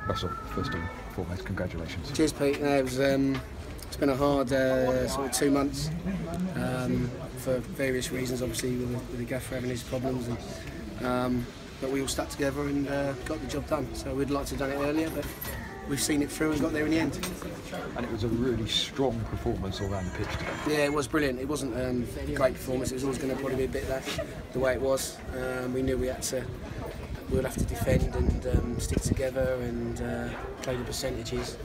Russell, first and foremost, congratulations. Cheers, Pete. It's been a hard sort of 2 months for various reasons, obviously with the gaffer having his problems, and, but we all stuck together and got the job done. So we'd like to have done it earlier, but we've seen it through and got there in the end. And it was a really strong performance all around the pitch today. Yeah, it was brilliant. It wasn't a great performance. It was always going to probably be a bit that the way it was. We knew we'll have to defend and stick together and play the percentages.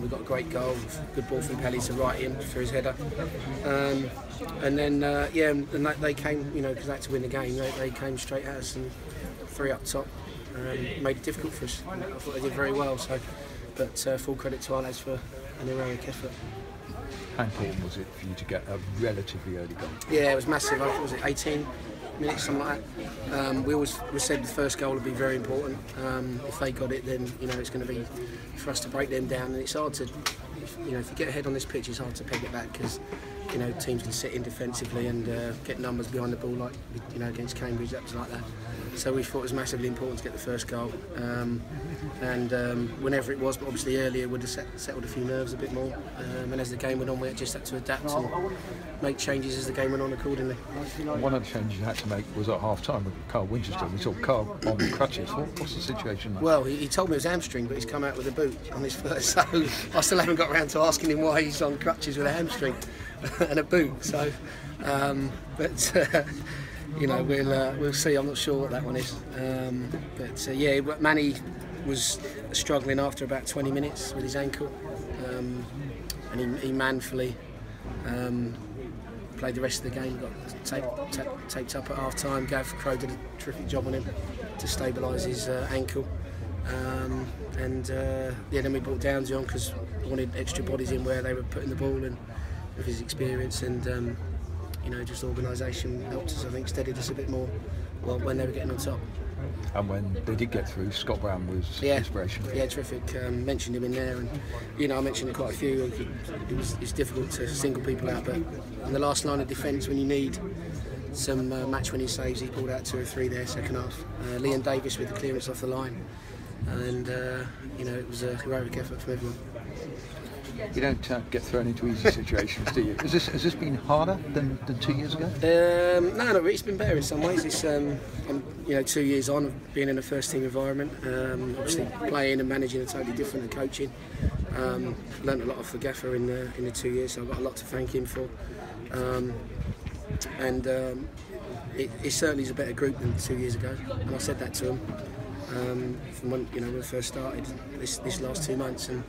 We got a great goal, good ball from Pelly to right in for his header, and then and they came, because they had to win the game. They came straight at us and 3 up top, made it difficult for us. I thought they did very well. But full credit to our lads for an heroic effort. How important was it for you to get a relatively early goal? Yeah, it was massive. Was it 18 minutes, something like that? We said the first goal would be very important. If they got it, then it's going to be for us to break them down. And it's hard to, if you get ahead on this pitch, it's hard to peg it back because teams can sit in defensively and get numbers behind the ball, like against Cambridge, that was like that. So we thought it was massively important to get the first goal, and whenever it was, but obviously earlier would have settled a few nerves a bit more. And as the game went on, we just had to adapt and make changes as the game went on accordingly. One of the changes you had to make was at half-time with Carl Winchester. We saw Carl on crutches. What's the situation like? Well, he told me it was hamstring, but he's come out with a boot on his foot, so I still haven't got around to asking him why he's on crutches with a hamstring and a boot. So, we'll see. I'm not sure what that one is. But Manny was struggling after about 20 minutes with his ankle, and he manfully played the rest of the game. Got taped up at half time. Gav Crow did a terrific job on him to stabilise his ankle. Then we brought Downsy on because we wanted extra bodies in where they were putting the ball, and with his experience and just organisation helped us, I think, steadied us a bit more when they were getting on top. And when they did get through, Scott Brown was inspirational. Yeah, terrific. Mentioned him in there, and I mentioned quite a few. It's difficult to single people out, but in the last line of defence, when you need some match-winning saves, he pulled out 2 or 3 there second half. Liam Davis with the clearance off the line, and it was a heroic effort from everyone. You don't get thrown into easy situations, do you? Has this been harder than 2 years ago? No, not really. It's been better in some ways. It's I'm 2 years on of being in a first team environment, obviously playing and managing are totally different than coaching. Learned a lot off the gaffer in the 2 years, so I've got a lot to thank him for. It certainly is a better group than 2 years ago, and I said that to him from when we first started this last 2 months, and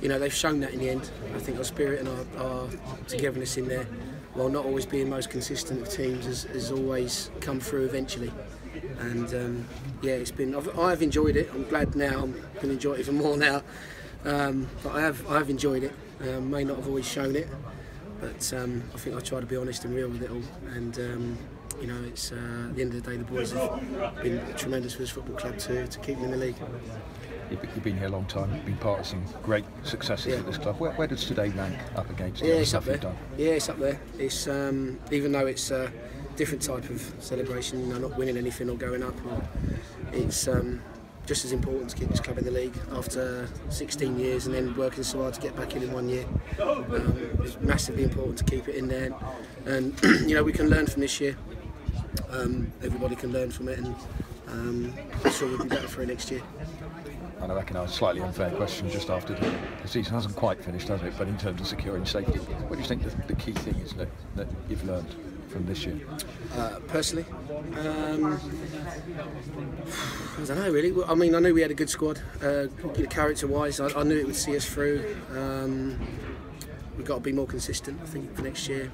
they've shown that in the end. I think our spirit and our togetherness in there, while not always being most consistent of teams, has always come through eventually. And it's been. I've enjoyed it. I'm glad now. I'm going to enjoy it even more now. But I have enjoyed it. May not have always shown it, but I think I try to be honest and real with it all. And it's at the end of the day, the boys have been tremendous for this football club to keep them in the league. You've been here a long time. You've been part of some great successes at this club. Where does today rank up against? It's up there. Yeah, it's up there. It's even though it's a different type of celebration, not winning anything or going up, it's just as important to keep this club in the league after 16 years and then working so hard to get back in 1 year. It's massively important to keep it in there, and we can learn from this year. Everybody can learn from it, and I'm sure we'll be better for it next year. And I reckon a slightly unfair question just after the season hasn't quite finished, has it? But in terms of securing safety, what do you think the key thing is that you've learned from this year? Personally, I don't know really. I mean, I knew we had a good squad, character-wise. I knew it would see us through. We've got to be more consistent, I think, for next year.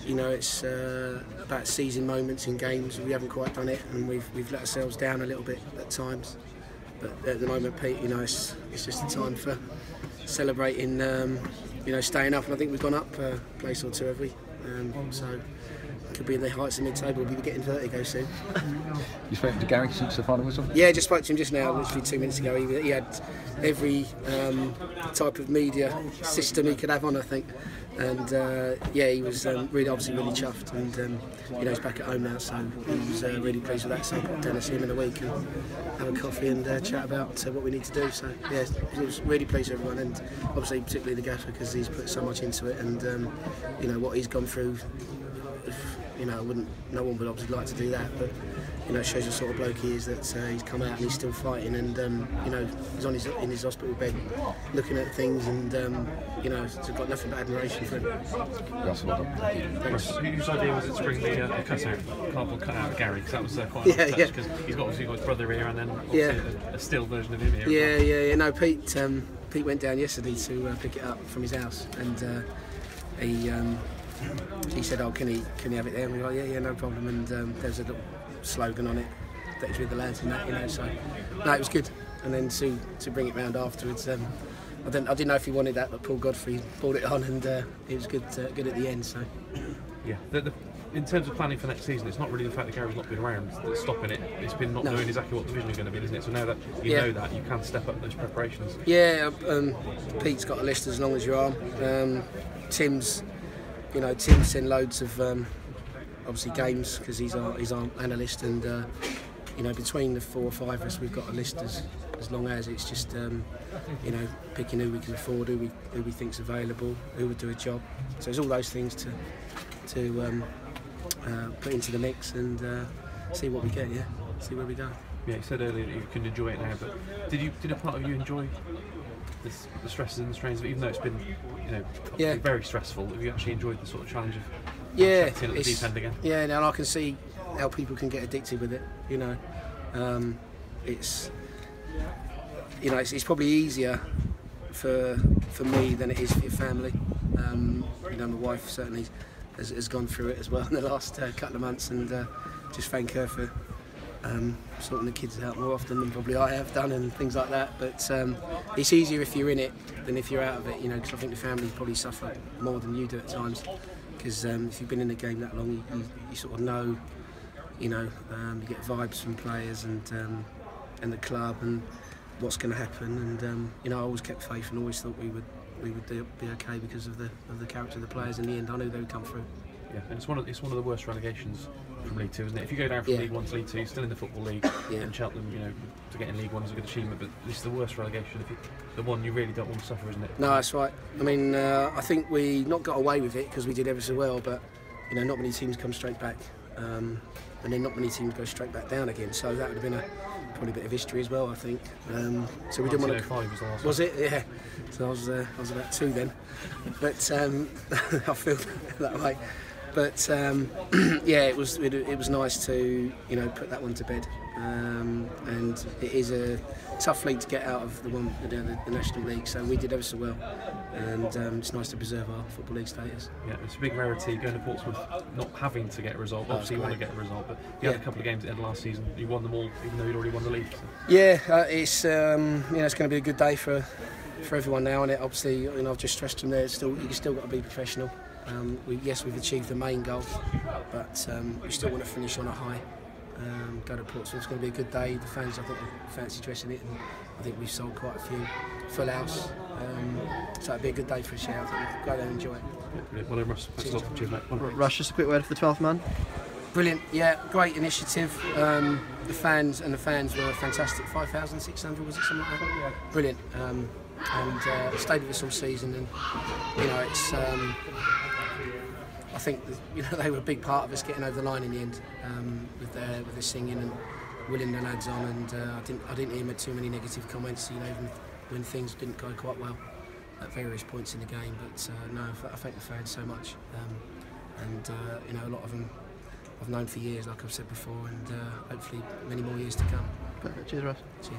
It's about seizing moments in games. We haven't quite done it, and we've let ourselves down a little bit at times. But at the moment, Pete, it's just a time for celebrating, staying up. And I think we've gone up a place or two, have we? So could be in the heights of mid-table. We'll be getting vertigo soon. You spoken to Gary since the final whistle? Yeah, just spoke to him just now, literally 2 minutes ago. He had every type of media system he could have on, I think. And yeah, he was really chuffed, and you know, he's back at home now, so he was really pleased with that. So I put down to see him in a week and have a coffee and chat about what we need to do. So yeah, he was really pleased with everyone, and obviously particularly the gaffer, because he's put so much into it, and you know what he's gone through. You know, no one would obviously like to do that, but you know, it shows the sort of bloke he is, that he's come out and he's still fighting, and you know, he's in his hospital bed looking at things, and you know, he's got nothing but admiration for him. Russ, well done. Whose idea was it to bring the cardboard cutout of Gary? Because that was quite a nice touch, because he's obviously got his brother here, and then obviously a still version of him here. Yeah. No, Pete went down yesterday to pick it up from his house, and he said, "Oh, can he have it there?" And we were like, "Yeah, no problem." And there's a little slogan on it, "That is with the lads," and that, you know. So no, it was good. And then to bring it round afterwards, I didn't know if he wanted that, but Paul Godfrey brought it on, and it was good at the end. So yeah, in terms of planning for next season, it's not really the fact that Gary's not been around that's stopping it. It's been not knowing exactly what division you're going to be in, isn't it? So now that you know that, you can step up those preparations. Yeah, Pete's got a list as long as your arm. Tim's sent loads of obviously games, because he's our analyst, and you know, between the 4 or 5 of us, we've got a list as long as it's just you know, picking who we can afford, who we think's available, who would do a job. So it's all those things to put into the mix, and see what we get. Yeah, see where we go. Yeah, you said earlier that you can enjoy it now, but did a part of you enjoy the stresses and the strains of it, even though it's been, you know, very stressful? Have you actually enjoyed the sort of challenge of stepping in at the deep end again? Yeah, and I can see how people can get addicted with it. You know, it's probably easier for me than it is for your family. You know, my wife certainly has gone through it as well in the last couple of months, and just thank her for sorting the kids out more often than probably I have done, and things like that. But it's easier if you're in it than if you're out of it, you know, because I think the family probably suffer more than you do at times, because if you've been in the game that long, you sort of know, you know, you get vibes from players and the club and what's going to happen, and you know, I always kept faith and always thought we would be okay because of the character of the players. In the end, I knew they would come through. Yeah, and it's one of the worst relegations from League Two, isn't it? If you go down from League One to League Two, you're still in the Football League, and Cheltenham, you know, to get in League One is a good achievement, but this is the worst relegation, the one you really don't want to suffer, isn't it? No, that's right. I mean, I think we not got away with it because we did ever so well, but you know, not many teams come straight back, and then not many teams go straight back down again. So that would have been probably a bit of history as well, I think. So we didn't want to. Was the last was it? Yeah. So I was about 2 then, but I feel that way. But yeah, it was nice to, you know, put that one to bed. And it is a tough league to get out of, the National League. So we did ever so well, and it's nice to preserve our Football League status. Yeah, it's a big rarity going to Portsmouth, not having to get a result. Obviously, you want to get a result, but you had a couple of games at the end of last season. You won them all, even though you'd already won the league. So. Yeah, it's you know, it's going to be a good day for everyone now, and obviously, you know, I've just stressed them there. You still got to be professional. We've achieved the main goal, but we still want to finish on a high. Go to Portsmouth. It's going to be a good day. The fans, I think, fancy dressing it, and I think we've sold quite a few. Full house, so it'll be a good day for us. Yeah, I think we'll go there and enjoy it. Yeah, well done, Russ. Thanks a lot. Cheers, mate. Russ, just a quick word for the 12th man. Brilliant. Yeah, great initiative. The fans were fantastic. 5,600 was it, something like that? Yeah. Brilliant. And stayed with us all season, and you know, it's. I think, you know, they were a big part of us getting over the line in the end, with their singing and willing the lads on, and I didn't hear too many negative comments, you know, even when things didn't go quite well at various points in the game. But no, I thank the fans so much, and you know, a lot of them I've known for years, like I've said before, and hopefully many more years to come. Perfect. Cheers, Russ. Cheers.